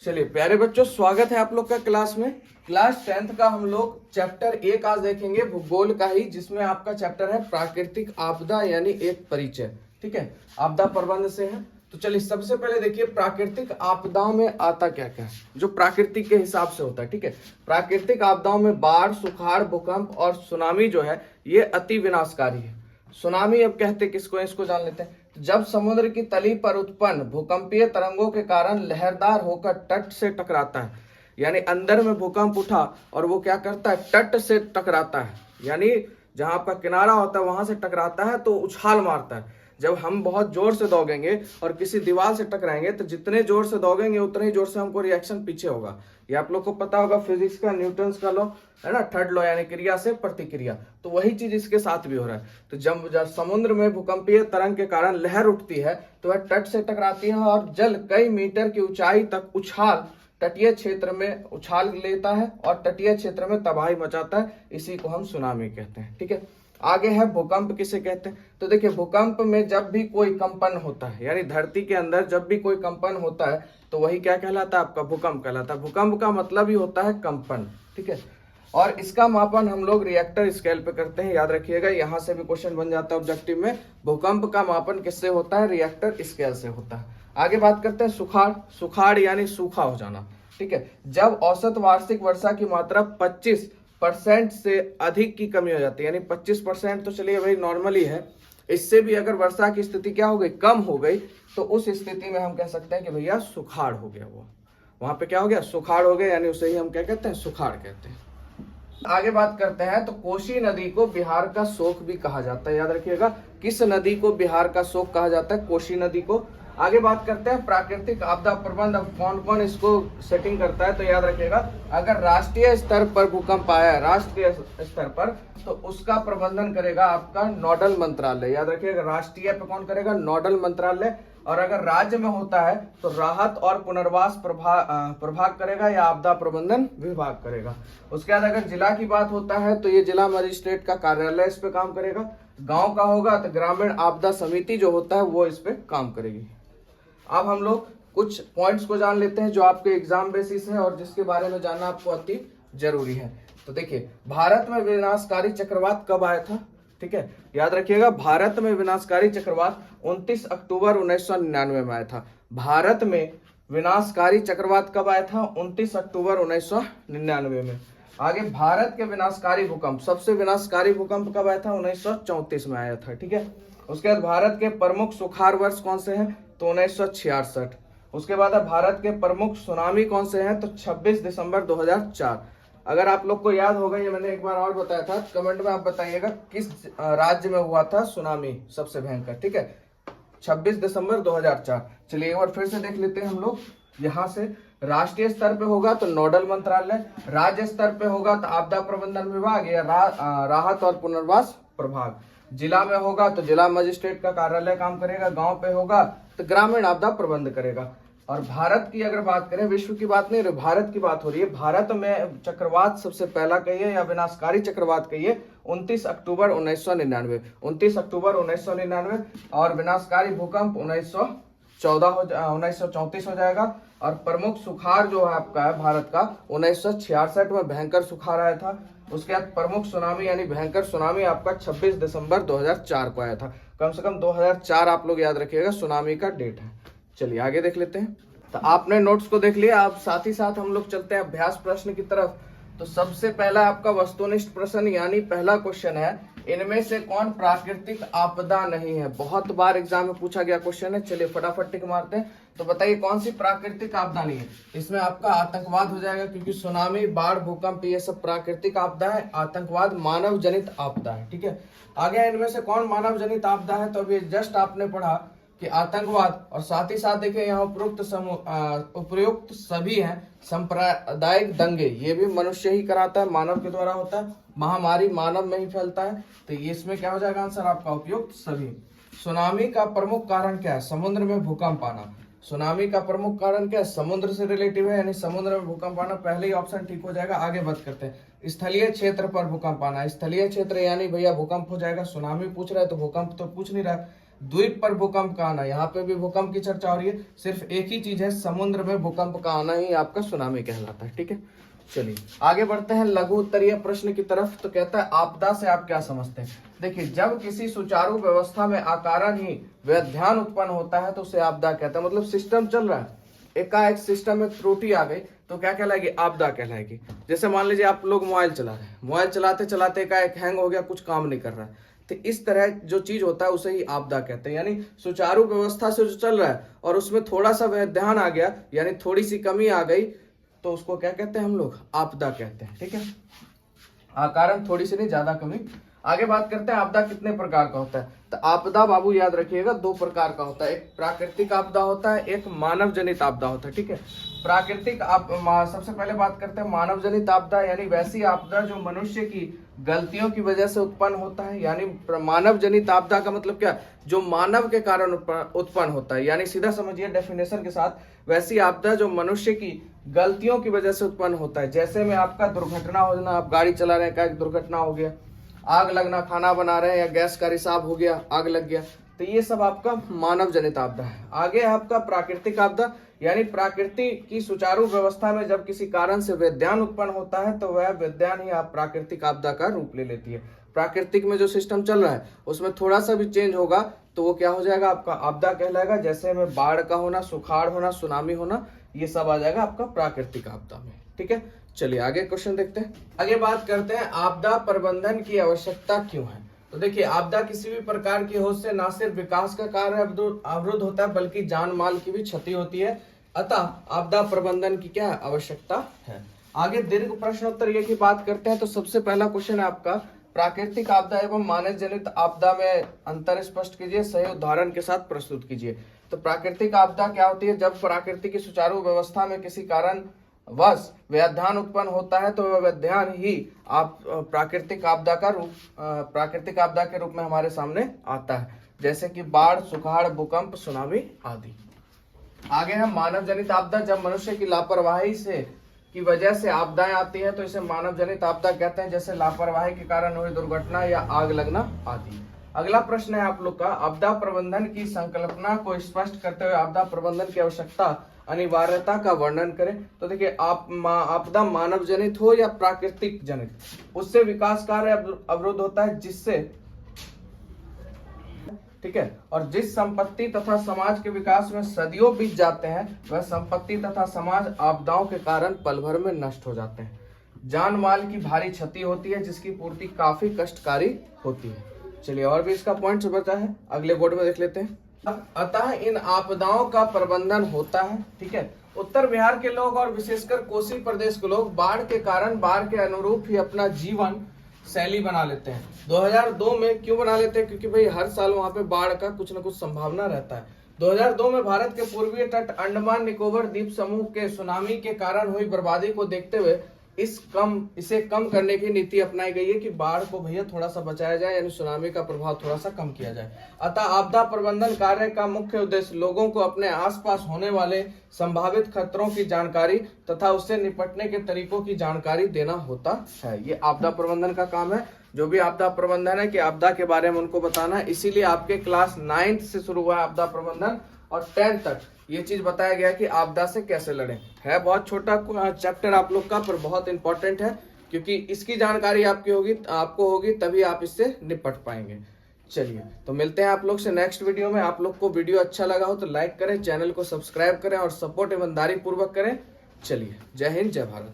चलिए प्यारे बच्चों, स्वागत है आप लोग का क्लास में। क्लास 10th का हम लोग चैप्टर 1 आज देखेंगे, भूगोल का ही, जिसमें आपका चैप्टर है प्राकृतिक आपदा यानी एक परिचय। ठीक है, आपदा प्रबंध से है। तो चलिए सबसे पहले देखिए प्राकृतिक आपदाओं में आता क्या क्या है, जो प्राकृतिक के हिसाब से होता है। ठीक है, प्राकृतिक आपदाओं में बाढ़, सुखाड़, भूकंप और सुनामी जो है ये अति विनाशकारी है। सुनामी अब कहते किसको, इसको जान लेते हैं। जब समुद्र की तली पर उत्पन्न भूकंपीय तरंगों के कारण लहरदार होकर तट से टकराता है, यानी अंदर में भूकंप उठा और वो क्या करता है, तट से टकराता है, यानी जहां आपका किनारा होता है वहां से टकराता है तो उछाल मारता है। जब हम बहुत जोर से दौड़ेंगे और किसी दीवार से टकराएंगे तो जितने जोर से दौड़ेंगे उतने ही जोर से हमको रिएक्शन पीछे होगा। ये आप लोग को पता होगा फिजिक्स का, न्यूटन्स का लॉ है ना, थर्ड लॉ, यानी क्रिया से प्रतिक्रिया। तो वही चीज इसके साथ भी हो रहा है। तो जब समुद्र में भूकंपीय तरंग के कारण लहर उठती है तो वह तट से टकराती है और जल कई मीटर की ऊंचाई तक उछाल तटीय क्षेत्र में उछाल लेता है और तटीय क्षेत्र में तबाही मचाता है। इसी को हम सुनामी कहते हैं। ठीक है, आगे है भूकंप किसे कहते हैं। तो देखिए भूकंप में जब भी कोई कंपन होता है, यानी धरती के अंदर जब भी कोई कंपन होता है तो वही क्या कहलाता है, आपका भूकंप कहलाता है। भूकंप का मतलब ही होता है कंपन। ठीक है, और इसका मापन हम लोग रिएक्टर स्केल पे करते हैं, याद रखिएगा। यहाँ से भी क्वेश्चन बन जाता है ऑब्जेक्टिव में। भूकंप का मापन किससे होता है, रिएक्टर स्केल से होता है। आगे बात करते हैं सुखाड़। सुखाड़ यानी सूखा हो जाना। ठीक है, जब औसत वार्षिक वर्षा की मात्रा 25% से अधिक की कमी हो जाती है, यानी 25% तो चलिए भाई नॉर्मली है, इससे भी अगर वर्षा की स्थिति क्या हो गई, कम हो गई, तो उस स्थिति में हम कह सकते हैं कि भैया सुखाड़ हो गया। वो वहां पे क्या हो गया, सुखाड़ हो गया, यानी उसे ही हम क्या कहते हैं, सुखाड़ कहते हैं। आगे बात करते हैं तो कोसी नदी को बिहार का शोक भी कहा जाता है, याद रखिएगा। किस नदी को बिहार का शोक कहा जाता है, कोसी नदी को। आगे बात करते हैं प्राकृतिक आपदा प्रबंध। अब कौन कौन इसको सेटिंग करता है, तो याद रखिएगा अगर राष्ट्रीय स्तर पर भूकंप आया है, राष्ट्रीय स्तर पर, तो उसका प्रबंधन करेगा आपका नोडल मंत्रालय। याद रखिएगा राष्ट्रीय पे कौन करेगा, नोडल मंत्रालय। और अगर राज्य में होता है तो राहत और पुनर्वास प्रभाग करेगा या आपदा प्रबंधन विभाग करेगा। उसके बाद अगर जिला की बात होता है तो ये जिला मजिस्ट्रेट का कार्यालय इस पे काम करेगा। गांव का होगा तो ग्रामीण आपदा समिति जो होता है वो इस पे काम करेगी। अब हम लोग कुछ पॉइंट्स को जान लेते हैं जो आपके एग्जाम बेसिस है और जिसके बारे में जानना आपको अति जरूरी है। तो देखिए भारत में विनाशकारी चक्रवात कब आया था। ठीक है, याद रखिएगा भारत में विनाशकारी चक्रवात 29 अक्टूबर 1999 में आया था। भारत में विनाशकारी चक्रवात कब आया था, 29 अक्टूबर 1999 में। आगे भारत के विनाशकारी भूकंप, सबसे विनाशकारी भूकंप कब आया था, 1934 में आया था। ठीक है, उसके बाद भारत के प्रमुख सुखाड़ वर्ष कौन से हैं, तो 1966। उसके बाद भारत के प्रमुख सुनामी कौन से हैं, तो 26 दिसंबर 2004। अगर आप लोग को याद होगा, ये मैंने एक बार और बताया था, कमेंट में आप बताइएगा किस राज्य में हुआ था सुनामी सबसे भयंकर। ठीक है, 26 दिसंबर 2004। चलिए एक बार फिर से देख लेते हैं हम लोग। यहाँ से राष्ट्रीय स्तर पे होगा तो नोडल मंत्रालय, राज्य स्तर पे होगा तो आपदा प्रबंधन विभाग या राहत और पुनर्वास प्रभाग, जिला में होगा तो जिला मजिस्ट्रेट का कार्यालय काम करेगा, गांव पे होगा तो ग्रामीण आपदा प्रबंध करेगा। और भारत की अगर बात करें, विश्व की बात नहीं, भारत की बात हो रही है। भारत में चक्रवात सबसे पहला कहिए या विनाशकारी चक्रवात कहिए 29 अक्टूबर 1999, 29 अक्टूबर 1999। और विनाशकारी भूकंप 1934 हो जाएगा। और प्रमुख सुखाड़ जो है आपका है भारत का 1966 में भयंकर सुखाड़ आया था। उसके बाद प्रमुख सुनामी यानी भयंकर सुनामी आपका 26 दिसंबर 2004 को आया था। कम से कम 2004 आप लोग याद रखिएगा सुनामी का डेट है। चलिए आगे देख लेते हैं। तो आपने नोट्स को देख लिया, अब साथ ही साथ हम लोग चलते हैं अभ्यास प्रश्न की तरफ। तो सबसे पहला आपका वस्तुनिष्ठ प्रश्न यानी पहला क्वेश्चन है, इनमें से कौन प्राकृतिक आपदा नहीं है। बहुत बार एग्जाम में पूछा गया क्वेश्चन है। चलिए फटाफट टिक मारते हैं। तो बताइए कौन सी प्राकृतिक आपदा नहीं है। इसमें आपका आतंकवाद हो जाएगा, क्योंकि सुनामी, बाढ़, भूकंप ये सब प्राकृतिक आपदा है। आतंकवाद मानव जनित आपदा है। ठीक है, आगे इनमें से कौन मानव जनित आपदा है, तो अभी जस्ट आपने पढ़ा कि आतंकवाद, और साथ ही साथ देखिए यहाँ उपयुक्त सभी हैं। सांप्रदायिक दंगे ये भी मनुष्य ही कराता है, मानव के द्वारा होता है। महामारी मानव में ही फैलता है, तो ये इसमें क्या हो जाएगा आंसर आपका, उपयुक्त सभी। सुनामी का प्रमुख कारण क्या है, समुद्र में भूकंप आना। सुनामी का प्रमुख कारण क्या है, समुद्र से रिलेटिव है, यानी समुद्र में भूकंप आना। पहले ही ऑप्शन ठीक हो जाएगा। आगे बात करते हैं स्थलीय क्षेत्र पर भूकंप आना। स्थलीय क्षेत्र यानी भैया भूकंप हो जाएगा। सुनामी पूछ रहा है तो भूकंप तो पूछ नहीं रहा है। द्वीप पर भूकंप का आना, यहाँ पे भी भूकंप की चर्चा हो रही है। सिर्फ एक ही चीज है, समुद्र में भूकंप का आना ही आपका सुनामी कहलाता है। ठीक है, चलिए आगे बढ़ते हैं लघु उत्तरीय प्रश्न की तरफ। तो कहता है आपदा से आप क्या समझते हैं। देखिए, जब किसी सुचारू व्यवस्था में अकारण ही व्यवधान उत्पन्न होता है तो उसे आपदा कहते हैं। मतलब सिस्टम चल रहा है, एकाएक सिस्टम में त्रुटि आ गई तो क्या कहलाएगी, आपदा कहलाएगी। जैसे मान लीजिए आप लोग मोबाइल चला रहे हैं, मोबाइल चलाते चलाते एकाएक हैंग हो गया, कुछ काम नहीं कर रहा है, तो इस तरह जो चीज होता है उसे ही आपदा कहते हैं। यानी सुचारू व्यवस्था से जो चल रहा है और उसमें थोड़ा सा व्यवधान आ गया, यानी थोड़ी सी कमी आ गई, तो उसको क्या कहते हैं हम लोग, आपदा कहते हैं। ठीक है, अकारण थोड़ी सी नहीं, ज्यादा कमी। आगे बात करते हैं आपदा कितने प्रकार का होता है। तो आपदा बाबू याद रखिएगा 2 प्रकार का होता है, एक प्राकृतिक आपदा होता है, एक मानव जनित आपदा होता है। ठीक है, प्राकृतिक सबसे पहले बात करते हैं मानव जनित आपदा, यानी वैसी आपदा जो मनुष्य की गलतियों की वजह से उत्पन्न होता है। यानी मानव जनित आपदा का मतलब क्या, जो मानव के कारण उत्पन्न होता है। यानी सीधा समझिए डेफिनेशन के साथ, वैसी आपदा जो मनुष्य की गलतियों की वजह से उत्पन्न होता है। जैसे में आपका दुर्घटना हो जाना, आप गाड़ी चला रहे हैं, क्या दुर्घटना हो गया, आग लगना, खाना बना रहे हैं या गैस का रिसाव हो गया, आग लग गया, तो ये सब आपका मानव जनित आपदा है। आगे है आपका प्राकृतिक आपदा, यानी प्रकृति की सुचारू व्यवस्था में जब किसी कारण से व्यवधान उत्पन्न होता है तो वह व्यवधान ही आप प्राकृतिक आपदा का रूप ले लेती है। प्राकृतिक में जो सिस्टम चल रहा है उसमें थोड़ा सा भी चेंज होगा तो वो क्या हो जाएगा, आपका आपदा कहलाएगा। जैसे में बाढ़ का होना, सुखाड़ होना, सुनामी होना, ये सब आ जाएगा आपका प्राकृतिक आपदा में। ठीक है, चलिए आगे क्वेश्चन देखते हैं। आगे बात करते हैं आपदा प्रबंधन की आवश्यकता क्यों है। तो देखिए, आपदा किसी भी प्रकार की हो से ना सिर्फ विकास का कार्य अवरुद्ध होता है बल्कि जान माल की भी क्षति होती है। अतः आपदा प्रबंधन की क्या आवश्यकता है। आगे दीर्घ प्रश्नोत्तर ये की बात करते हैं। तो सबसे पहला क्वेश्चन है आपका, प्राकृतिक आपदा एवं मानव जनित आपदा में अंतर स्पष्ट कीजिए, सही उदाहरण के साथ प्रस्तुत कीजिए। तो प्राकृतिक आपदा क्या होती है, जब प्रकृति की सुचारू व्यवस्था में किसी कारण वश व्यवधान उत्पन्न होता है तो वह व्यवधान ही आप प्राकृतिक आपदा के रूप में हमारे सामने आता है। जैसे कि बाढ़, सुखाड़, भूकंप, सुनामी आदि। आगे है मानव जनित आपदा, जब मनुष्य की लापरवाही की वजह से आपदाएं आती है तो इसे मानव जनित आपदा कहते हैं। जैसे लापरवाही के कारण हुई दुर्घटना या आग लगना आदि। अगला प्रश्न है आप लोग का, आपदा प्रबंधन की संकल्पना को स्पष्ट करते हुए आपदा प्रबंधन की आवश्यकता अनिवार्यता का वर्णन करें। तो देखिए, आपदा मानव जनित हो या प्राकृतिक जनित, उससे विकास कार्य अवरुद्ध होता है, जिससे, ठीक है, और जिस संपत्ति तथा समाज के विकास में सदियों बीत जाते हैं वह संपत्ति तथा समाज आपदाओं के कारण पल भर में नष्ट हो जाते हैं। जान माल की भारी क्षति होती है जिसकी पूर्ति काफी कष्टकारी होती है। चलिए और भी इसका पॉइंट बचा है, अगले बोर्ड में देख लेते हैं। अतः इन आपदाओं का प्रबंधन होता है। ठीक है, उत्तर बिहार के लोग और विशेषकर कोसी प्रदेश के लोग बाढ़ के कारण बाढ़ के अनुरूप ही अपना जीवन शैली बना लेते हैं। 2002 में क्यों बना लेते हैं, क्योंकि भाई हर साल वहां पे बाढ़ का कुछ न कुछ संभावना रहता है। 2002 में भारत के पूर्वी तट अंडमान निकोबार द्वीप समूह के सुनामी के कारण हुई बर्बादी को देखते हुए इसे कम करने की नीति अपनाई गई है कि बाढ़ को भैया थोड़ा सा बचाया जाए, यानी सुनामी का प्रभाव थोड़ा सा कम किया जाए। अतः आपदा प्रबंधन कार्य का मुख्य उद्देश्य लोगों को अपने आसपास होने वाले संभावित खतरों की जानकारी तथा उससे निपटने के तरीकों की जानकारी देना होता है। ये आपदा प्रबंधन का काम है। जो भी आपदा प्रबंधन है कि आपदा के बारे में उनको बताना है, इसीलिए आपके क्लास 9th से शुरू हुआ है आपदा प्रबंधन और 10th तक ये चीज बताया गया कि आपदा से कैसे लड़ें। है बहुत छोटा चैप्टर आप लोग का, पर बहुत इंपॉर्टेंट है, क्योंकि इसकी जानकारी आपको होगी तभी आप इससे निपट पाएंगे। चलिए तो मिलते हैं आप लोग से नेक्स्ट वीडियो में। आप लोग को वीडियो अच्छा लगा हो तो लाइक करें, चैनल को सब्सक्राइब करें और सपोर्ट ईमानदारी पूर्वक करें। चलिए, जय हिंद, जय भारत।